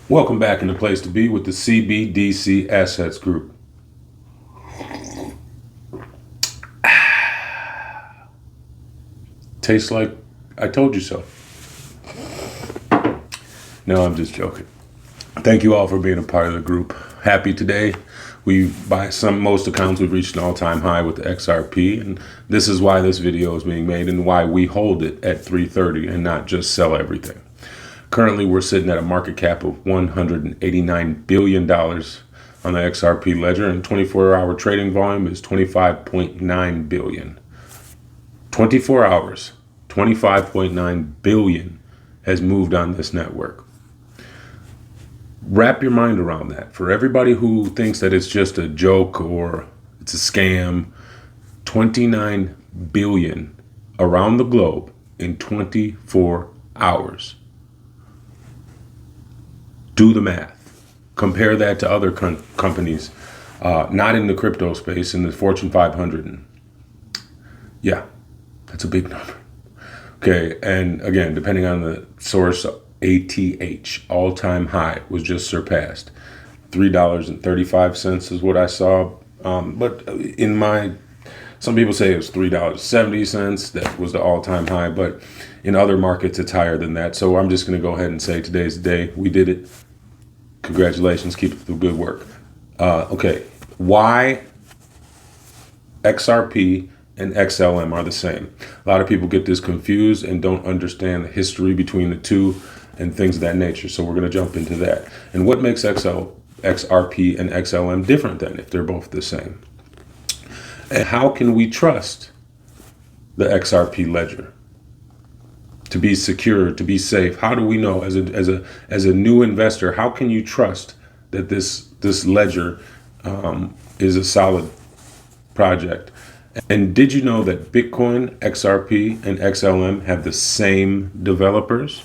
Welcome back in the place to be with the CBDC Assets Group. Tastes like I told you so. No, I'm just joking. Thank you all for being a part of the group. Happy today. By most accounts, we've reached an all-time high with the XRP, and this is why this video is being made and why we hold it at 330 and not just sell everything. Currently, we're sitting at a market cap of $189 billion on the XRP ledger, and 24-hour trading volume is 25.9 billion. 24 hours, 25.9 billion has moved on this network. Wrap your mind around that. For everybody who thinks that it's just a joke or it's a scam, 29 billion around the globe in 24 hours. Do the math. Compare that to other companies, not in the crypto space, in the Fortune 500. Yeah, that's a big number. Okay, and again, depending on the source, ATH, all-time high, was just surpassed. $3.35 is what I saw. But some people say it was $3.70. That was the all-time high. But in other markets, it's higher than that. So I'm just going to go ahead and say today's the day. We did it. Congratulations. Keep up the good work. Okay, why XRP and XLM are the same? A lot of people get this confused and don't understand the history between the two and things of that nature. So we're going to jump into that. And what makes XRP and XLM different then if they're both the same? And how can we trust the XRP ledger to be secure, to be safe? How do we know as a new investor, how can you trust that this ledger is a solid project? And did you know that Bitcoin, XRP, and XLM have the same developers?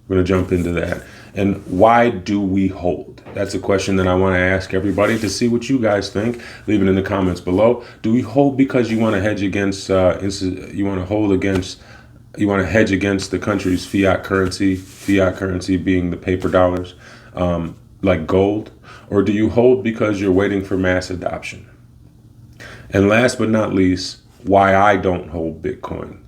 We're going to jump into that. And why do we hold? That's a question that I want to ask everybody to see what you guys think. Leave it in the comments below. Do we hold because you want to hedge against, you want to hedge against the country's fiat currency being the paper dollars, like gold? Or do you hold because you're waiting for mass adoption? And last but not least, why I don't hold Bitcoin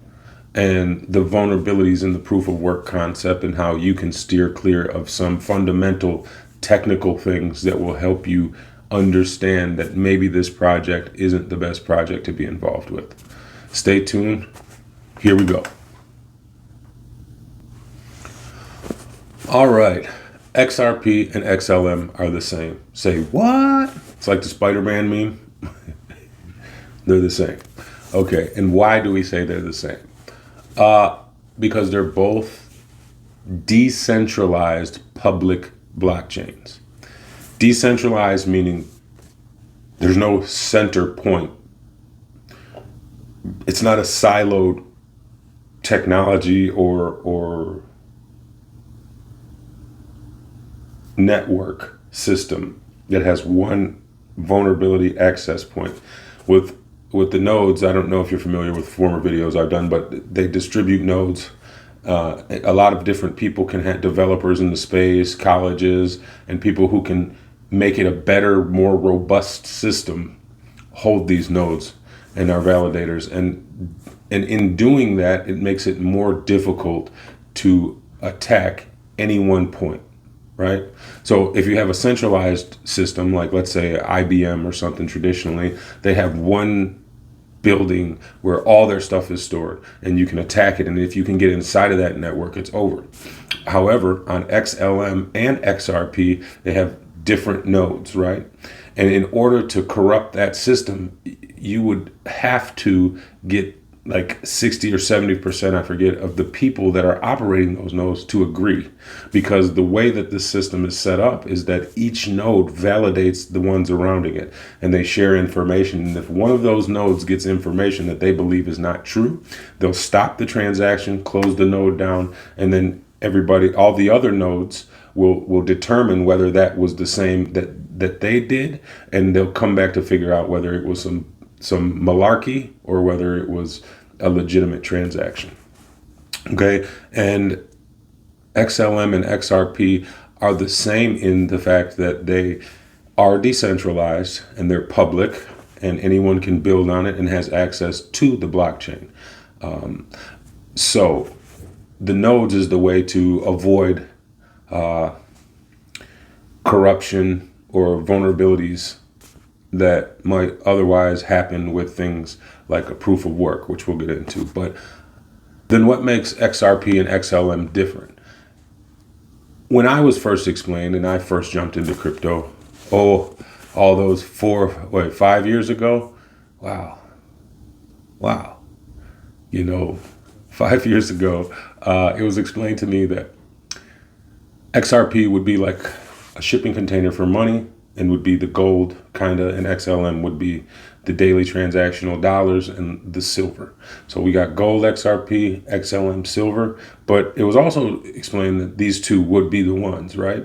and the vulnerabilities in the proof of work concept and how you can steer clear of some fundamental technical things that will help you understand that maybe this project isn't the best project to be involved with. Stay tuned. Here we go. All right. XRP and XLM are the same. Say what? It's like the Spider-Man meme. They're the same. Okay, and why do we say they're the same? Because they're both decentralized public blockchains. Decentralized meaning there's no center point. It's not a siloed technology or network system that has one vulnerability access point. With the nodes, I don't know if you're familiar with former videos I've done, but they distribute nodes. A lot of different people can have developers in the space, colleges, and people who can make it a better, more robust system hold these nodes and are validators. And in doing that, it makes it more difficult to attack any one point. Right? So if you have a centralized system, like let's say IBM or something traditionally, they have one building where all their stuff is stored and you can attack it. And if you can get inside of that network, it's over. However, on XLM and XRP, they have different nodes, right? And in order to corrupt that system, you would have to get like 60 or 70%, I forget, of the people that are operating those nodes to agree. Because the way that this system is set up is that each node validates the ones surrounding it and they share information. And if one of those nodes gets information that they believe is not true, they'll stop the transaction, close the node down, and then all the other nodes will determine whether that was the same that they did, and they'll come back to figure out whether it was some malarkey or whether it was a legitimate transaction. Okay, and XLM and XRP are the same in the fact that they are decentralized and they're public and anyone can build on it and has access to the blockchain. So the nodes is the way to avoid corruption or vulnerabilities that might otherwise happen with things like a proof of work, which we'll get into. But then what makes XRP and XLM different? When I was first explained and I first jumped into crypto, all those 5 years ago, wow. 5 years ago, it was explained to me that XRP would be like a shipping container for money and would be the gold, kind of, and XLM would be the daily transactional dollars and the silver. So we got gold, XRP, XLM, silver, but it was also explained that these two would be the ones, right?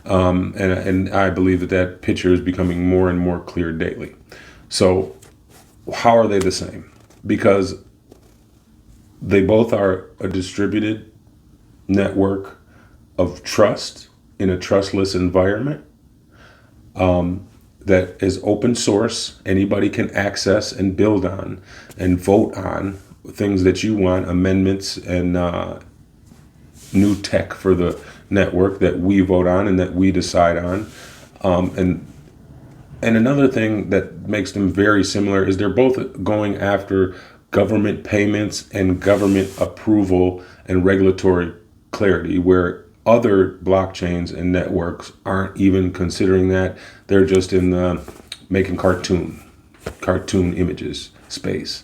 And I believe that picture is becoming more and more clear daily. So how are they the same? Because they both are a distributed network of trust in a trustless environment that is open source. Anybody can access and build on and vote on things that you want, amendments and new tech for the network that we vote on and that we decide on. And another thing that makes them very similar is they're both going after government payments and government approval and regulatory clarity, where other blockchains and networks aren't even considering that. They're just in the making cartoon images space.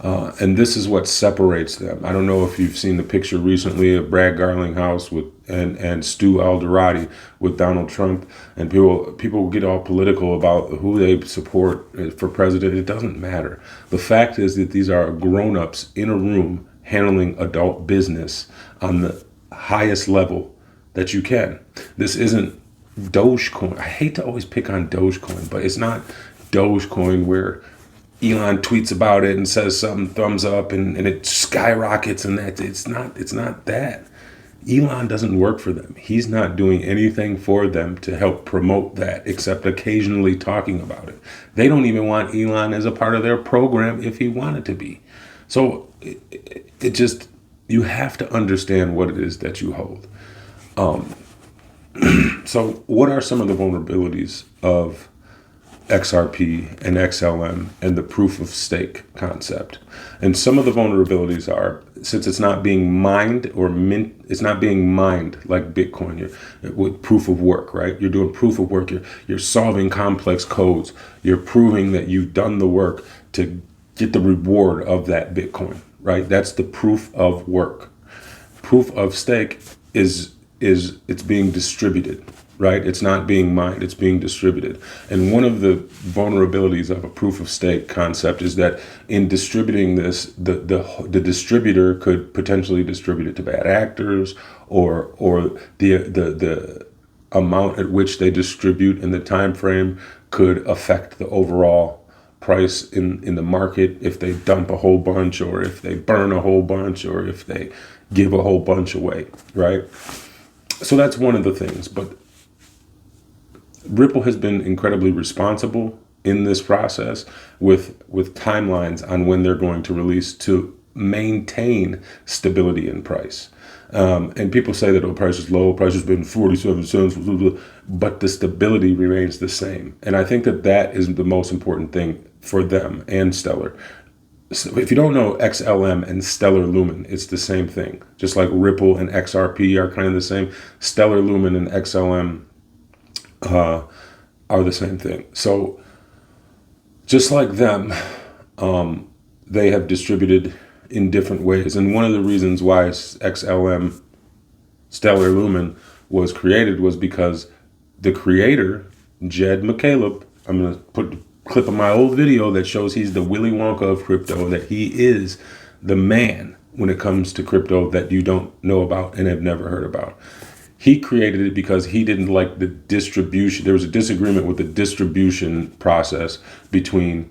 And this is what separates them. I don't know if you've seen the picture recently of Brad Garlinghouse and Stu Alderati with Donald Trump, and people get all political about who they support for president. It doesn't matter. The fact is that these are grown-ups in a room handling adult business on the highest level that you can. This isn't Dogecoin. I hate to always pick on Dogecoin, but it's not Dogecoin where Elon tweets about it and says something, thumbs up, and it skyrockets, and that it's not that. Elon doesn't work for them. He's not doing anything for them to help promote that, except occasionally talking about it. They don't even want Elon as a part of their program if he wanted to be. So it just, you have to understand what it is that you hold. So what are some of the vulnerabilities of XRP and XLM and the proof of stake concept? And some of the vulnerabilities are, since it's not being mined or it's not being mined like Bitcoin, with proof of work, right? You're doing proof of work. You're solving complex codes. You're proving that you've done the work to get the reward of that Bitcoin, right? That's the proof of work. Proof of stake is it's being distributed, right? It's not being mined, it's being distributed. And one of the vulnerabilities of a proof of stake concept is that in distributing this, the distributor could potentially distribute it to bad actors, or the amount at which they distribute and the time frame could affect the overall price in the market if they dump a whole bunch, or if they burn a whole bunch, or if they give a whole bunch away, right? So that's one of the things. But Ripple has been incredibly responsible in this process with timelines on when they're going to release to maintain stability in price. And people say that price is low, price has been 47 cents, but the stability remains the same. And I think that is the most important thing for them and Stellar. So if you don't know XLM and Stellar Lumen, it's the same thing. Just like Ripple and XRP are kind of the same, Stellar Lumen and XLM are the same thing. So just like them, they have distributed in different ways. And one of the reasons why XLM Stellar Lumen was created was because the creator, Jed McCaleb, I'm going to put a clip of my old video that shows he's the Willy Wonka of crypto, that he is the man when it comes to crypto that you don't know about and have never heard about. He created it because he didn't like the distribution. There was a disagreement with the distribution process between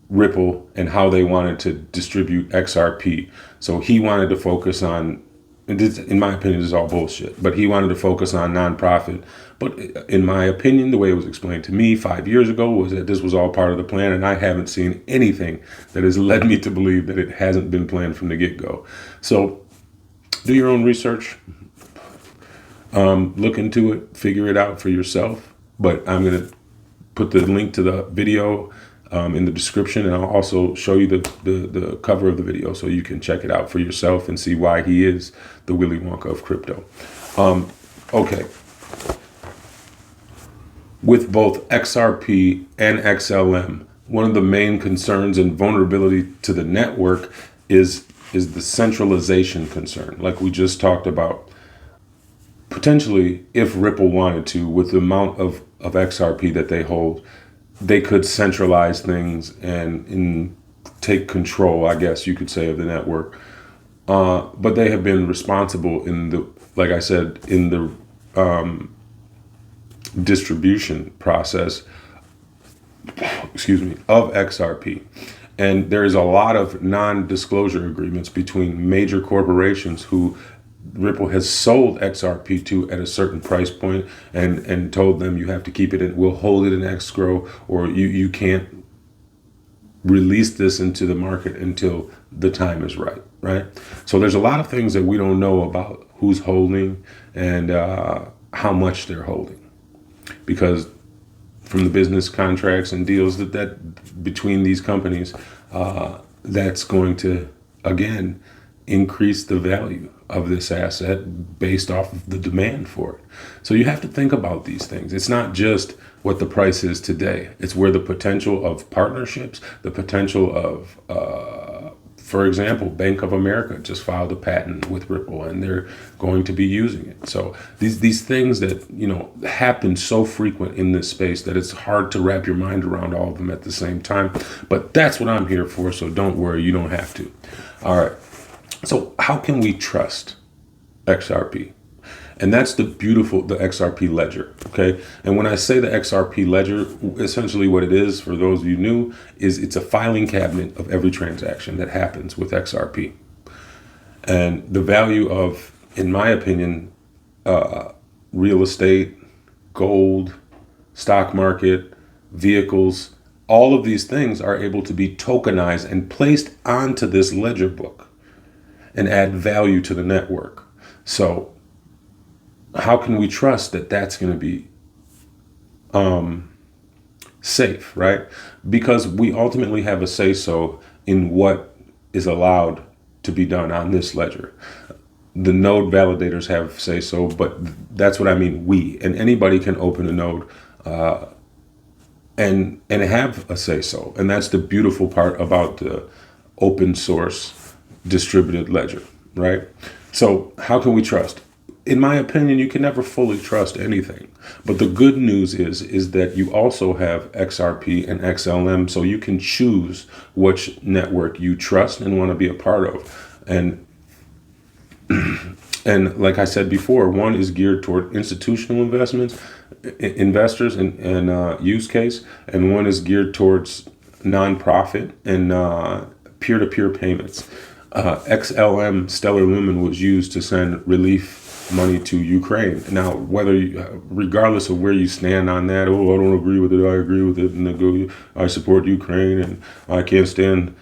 Ripple and how they wanted to distribute XRP. So he wanted to focus on And this, in my opinion, this is all bullshit. But he wanted to focus on nonprofit. But in my opinion, the way it was explained to me 5 years ago was that this was all part of the plan, and I haven't seen anything that has led me to believe that it hasn't been planned from the get-go. So do your own research. Look into it, figure it out for yourself. But I'm going to put the link to the video in the description, and I'll also show you the cover of the video so you can check it out for yourself and see why he is the Willy Wonka of crypto. Okay. With both XRP and XLM, one of the main concerns and vulnerability to the network is the centralization concern, like we just talked about. Potentially, if Ripple wanted to, with the amount of XRP that they hold, they could centralize things and take control, I guess you could say, of the network. But they have been responsible like I said, in the distribution process, of XRP. And there is a lot of non-disclosure agreements between major corporations who Ripple has sold XRP to at a certain price point and told them you have to keep it in, we'll hold it in escrow, or you can't release this into the market until the time is right? So there's a lot of things that we don't know about who's holding and how much they're holding, because from the business contracts and deals that between these companies, that's going to, again, increase the value of this asset based off of the demand for it. So you have to think about these things. It's not just what the price is today. It's where the potential of partnerships, the potential of, for example, Bank of America just filed a patent with Ripple and they're going to be using it. So these things that, happen so frequent in this space that it's hard to wrap your mind around all of them at the same time. But that's what I'm here for. So don't worry, you don't have to. All right. So how can we trust XRP? And that's the XRP ledger, okay? And when I say the XRP ledger, essentially what it is, for those of you new, is it's a filing cabinet of every transaction that happens with XRP. And the value of, in my opinion, real estate, gold, stock market, vehicles, all of these things are able to be tokenized and placed onto this ledger book and add value to the network. So how can we trust that that's going to be safe, right? Because we ultimately have a say-so in what is allowed to be done on this ledger. The node validators have say-so, but that's what I mean, we. And anybody can open a node and have a say-so. And that's the beautiful part about the open source distributed ledger, right? So how can we trust? In my opinion, you can never fully trust anything. But the good news is that you also have XRP and XLM, so you can choose which network you trust and want to be a part of. And like I said before, one is geared toward institutional investors and use case, and one is geared towards nonprofit and peer-to-peer payments. XLM Stellar Lumen was used to send relief money to Ukraine. Now, regardless of where you stand on that, I don't agree with it, I agree with it, and I support Ukraine, and I can't stand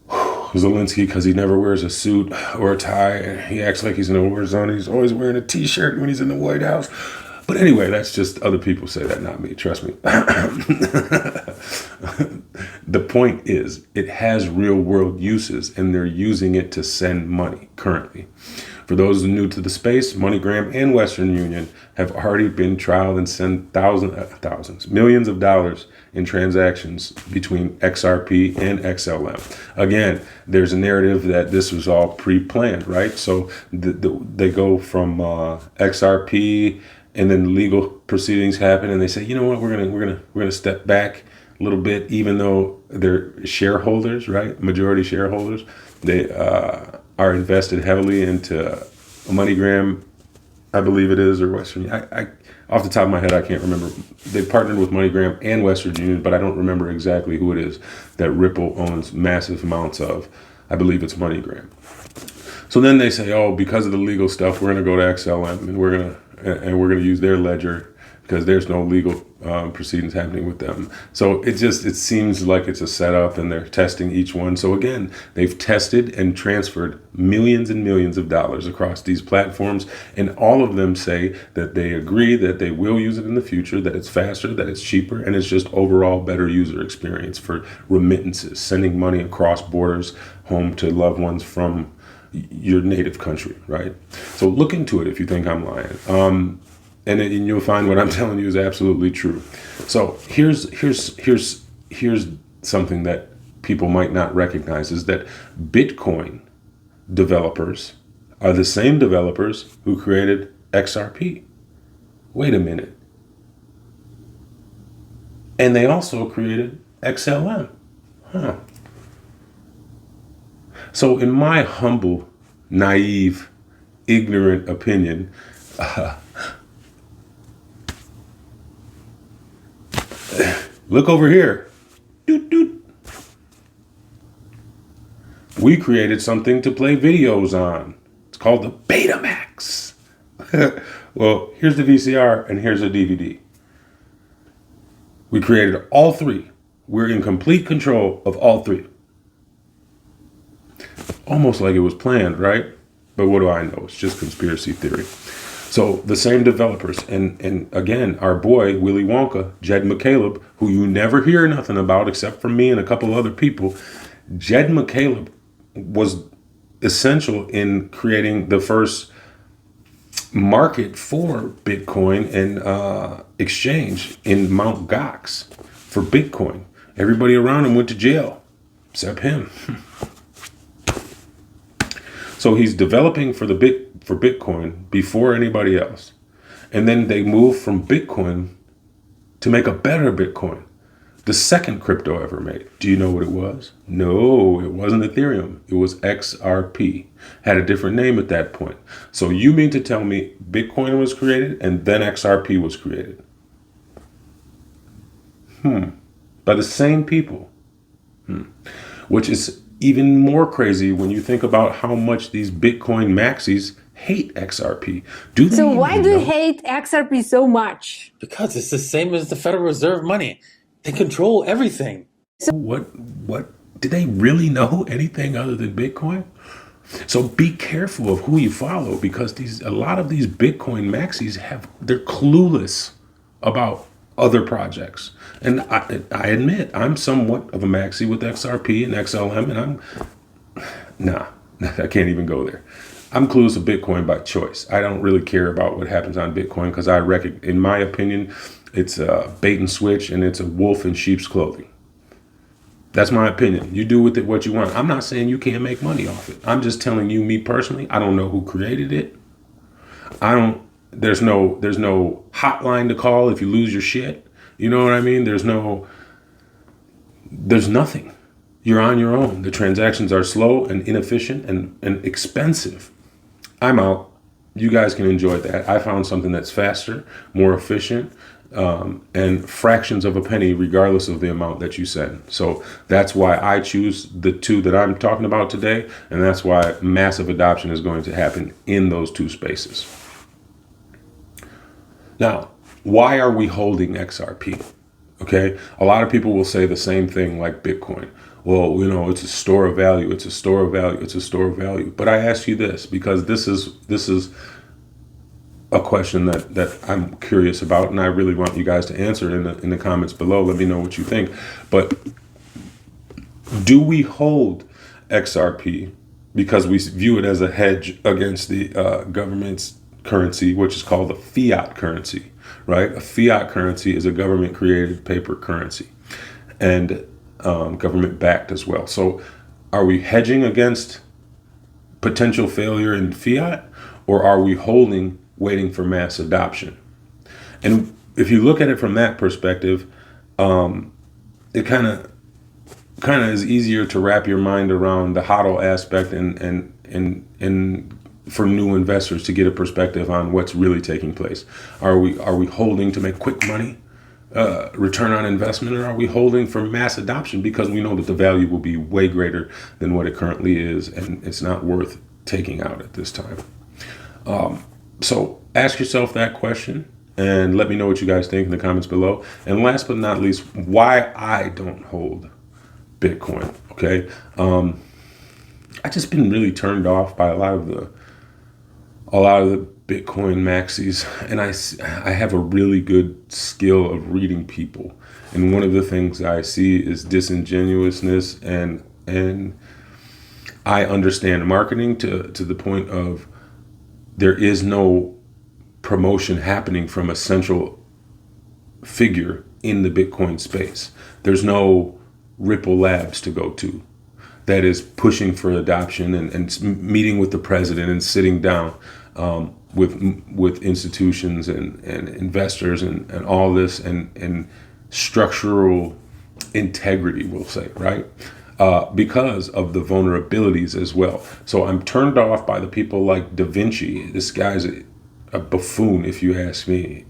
Zelensky because he never wears a suit or a tie, and he acts like he's in a war zone. He's always wearing a t-shirt when he's in the White House. But anyway, that's just other people say that, not me, trust me. The point is, it has real world uses, and they're using it to send money currently. For those new to the space, MoneyGram and Western Union have already been trialed and sent millions of dollars in transactions between XRP and XLM. Again, there's a narrative that this was all pre-planned, right? So they go from XRP, and then legal proceedings happen, and they say, you know what, we're gonna step back a little bit, even though they're shareholders, right? Majority shareholders. They are invested heavily into MoneyGram, I believe it is, or Western. I off the top of my head, I can't remember. They partnered with MoneyGram and Western Union, but I don't remember exactly who it is that Ripple owns massive amounts of. I believe it's MoneyGram. So then they say, oh, because of the legal stuff, we're going to go to XLM and we're going to use their ledger because there's no legal proceedings happening with them. So it seems like it's a setup and they're testing each one. So again, they've tested and transferred millions and millions of dollars across these platforms. And all of them say that they agree that they will use it in the future, that it's faster, that it's cheaper, and it's just overall better user experience for remittances, sending money across borders home to loved ones from your native country, right? So look into it if you think I'm lying. And you'll find what I'm telling you is absolutely true. So here's something that people might not recognize is that Bitcoin developers are the same developers who created XRP. Wait a minute. And they also created XLM. Huh. So in my humble, naive, ignorant opinion, look over here. Doot, doot. We created something to play videos on. It's called the Betamax. Well, here's the VCR and here's the DVD. We created all three. We're in complete control of all three. Almost like it was planned, right? But what do I know? It's just conspiracy theory. So the same developers, and again, our boy, Willy Wonka, Jed McCaleb, who you never hear nothing about except from me and a couple other people, Jed McCaleb was essential in creating the first market for Bitcoin and exchange in Mt. Gox for Bitcoin. Everybody around him went to jail, except him. So he's developing for Bitcoin before anybody else. And then they move from Bitcoin to make a better Bitcoin. The second crypto ever made. Do you know what it was? No, it wasn't Ethereum. It was XRP. Had a different name at that point. So you mean to tell me Bitcoin was created and then XRP was created? By the same people. Which is even more crazy when you think about how much these Bitcoin maxis hate XRP. So why do you hate XRP so much? Because it's the same as the Federal Reserve money. They control everything. So what do they really know anything other than Bitcoin? So be careful of who you follow, because a lot of these Bitcoin maxis they're clueless about other projects. And I admit I'm somewhat of a maxi with XRP and XLM, and I can't even go there. I'm clueless of Bitcoin by choice. I don't really care about what happens on Bitcoin because in my opinion, it's a bait and switch and it's a wolf in sheep's clothing. That's my opinion. You do with it what you want. I'm not saying you can't make money off it. I'm just telling you, me personally, I don't know who created it. There's no hotline to call if you lose your shit. You know what I mean? There's nothing. You're on your own. The transactions are slow and inefficient and expensive. I'm out. You guys can enjoy that. I found something that's faster, more efficient, and fractions of a penny regardless of the amount that you send. So that's why I choose the two that I'm talking about today, and that's why massive adoption is going to happen in those two spaces. Now, why are we holding XRP? Okay, a lot of people will say the same thing like Bitcoin. Well, it's a store of value. It's a store of value. It's a store of value. But I ask you this because this is a question that I'm curious about, and I really want you guys to answer it in the comments below. Let me know what you think. But do we hold XRP because we view it as a hedge against the government's currency, which is called a fiat currency, right? A fiat currency is a government-created paper currency, and government-backed as well. So are we hedging against potential failure in fiat, or are we holding, waiting for mass adoption? And if you look at it from that perspective, it kind of is easier to wrap your mind around the HODL aspect and for new investors to get a perspective on what's really taking place. Are we holding to make quick money, return on investment, or are we holding for mass adoption because we know that the value will be way greater than what it currently is, and it's not worth taking out at this time. So ask yourself that question and let me know what you guys think in the comments below. And last but not least, why I don't hold Bitcoin. Okay. I just been really turned off by a lot of the Bitcoin maxis, and I have a really good skill of reading people. And one of the things I see is disingenuousness, and I understand marketing to the point of there is no promotion happening from a central figure in the Bitcoin space. There's no Ripple Labs to go to that is pushing for adoption and meeting with the president and sitting down with institutions and investors and all this and structural integrity, we'll say, right? Because of the vulnerabilities as well. So I'm turned off by the people like Da Vinci. This guy's a buffoon, if you ask me.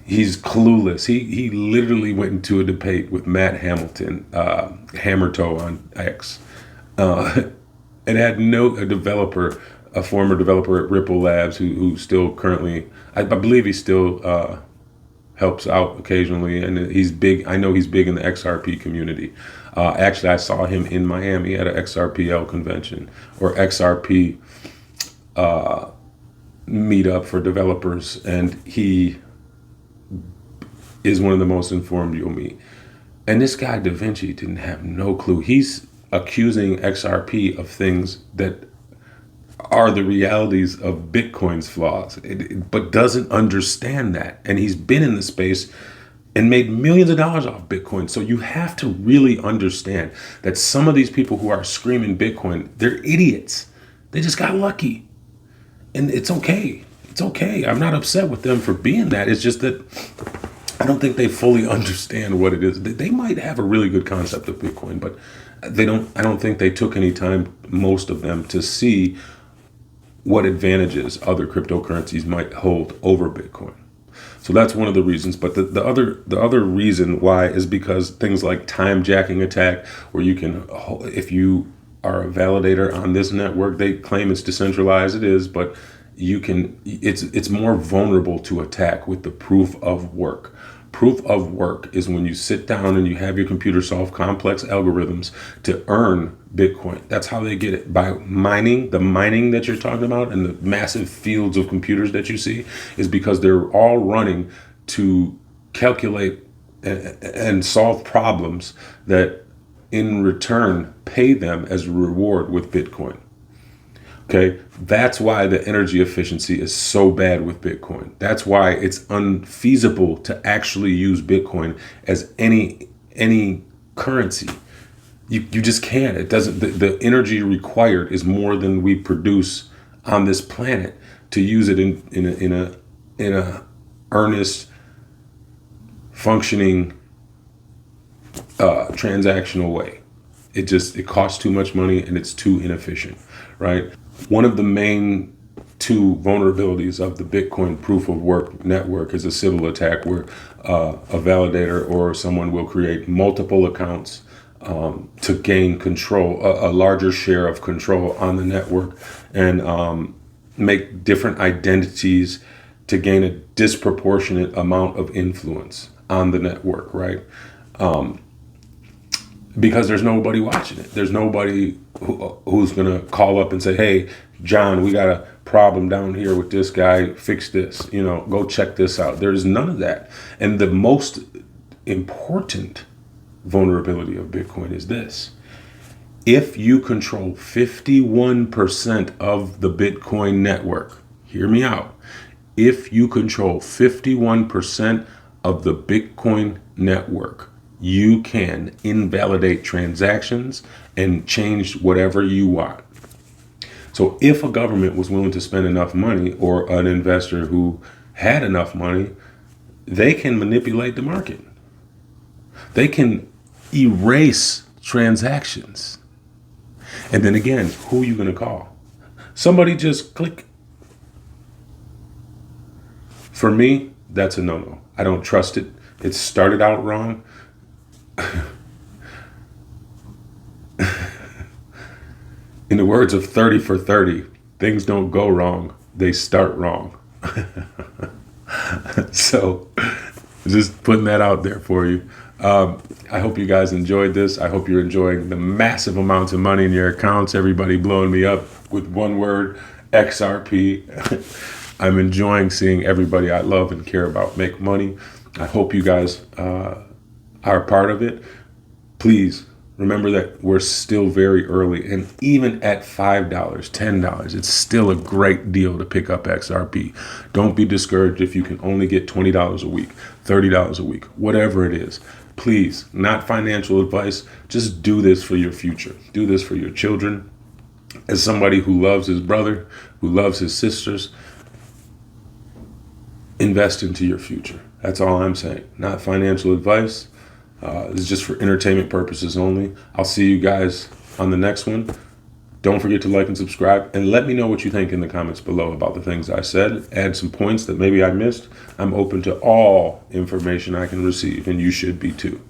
He's clueless. He literally went into a debate with Matt Hamilton, Hammertoe on X, and had a former developer at Ripple Labs who still currently, I believe he still helps out occasionally, and he's big. I know he's big in the XRP community. Actually, I saw him in Miami at an XRPL convention or XRP meetup for developers, and he is one of the most informed you'll meet. And this guy Da Vinci didn't have no clue. He's accusing XRP of things that are the realities of Bitcoin's flaws, but doesn't understand that. And he's been in the space and made millions of dollars off Bitcoin. So you have to really understand that some of these people who are screaming Bitcoin, they're idiots. They just got lucky. And it's okay. It's okay. I'm not upset with them for being that. It's just that I don't think they fully understand what it is. They might have a really good concept of Bitcoin, but I don't think they took any time, most of them, to see what advantages other cryptocurrencies might hold over Bitcoin. So that's one of the reasons. But the other reason why is because things like time jacking attack, where you can, if you are a validator on this network, they claim it's decentralized. It is, but it's more vulnerable to attack with the proof of work. Proof of work is when you sit down and you have your computer solve complex algorithms to earn Bitcoin. That's how they get it, by mining. The mining that you're talking about and the massive fields of computers that you see is because they're all running to calculate and solve problems that in return pay them as a reward with Bitcoin. Okay, that's why the energy efficiency is so bad with Bitcoin. That's why it's unfeasible to actually use Bitcoin as any currency. You just can't. It doesn't. The energy required is more than we produce on this planet to use it in a earnest, functioning, transactional way. It costs too much money and it's too inefficient, right? One of the main two vulnerabilities of the Bitcoin proof of work network is a Sybil attack, where a validator or someone will create multiple accounts to gain control, a larger share of control on the network, and make different identities to gain a disproportionate amount of influence on the network, right? Because there's nobody watching it. There's nobody who's going to call up and say, hey, John, we got a problem down here with this guy. Fix this. Go check this out. There's none of that. And the most important vulnerability of Bitcoin is this. If you control 51% of the Bitcoin network, hear me out. If you control 51% of the Bitcoin network, you can invalidate transactions and change whatever you want. So if a government was willing to spend enough money, or an investor who had enough money, they can manipulate the market. They can erase transactions. And then again, who are you going to call? Somebody just click. For me, that's a no-no. I don't trust it. It started out wrong. In the words of 30 for 30, things don't go wrong, they start wrong. So just putting that out there for you. I hope you guys enjoyed this. I hope you're enjoying the massive amounts of money in your accounts. Everybody blowing me up with one word, XRP. I'm enjoying seeing everybody I love and care about make money. I hope you guys are a part of it. Please remember that we're still very early, and even at $5, $10, it's still a great deal to pick up XRP. Don't be discouraged if you can only get $20 a week, $30 a week, whatever it is. Please, not financial advice, just do this for your future. Do this for your children. As somebody who loves his brother, who loves his sisters, invest into your future. That's all I'm saying. Not financial advice. This is just for entertainment purposes only. I'll see you guys on the next one. Don't forget to like and subscribe, and let me know what you think in the comments below about the things I said. Add some points that maybe I missed. I'm open to all information I can receive, and you should be too.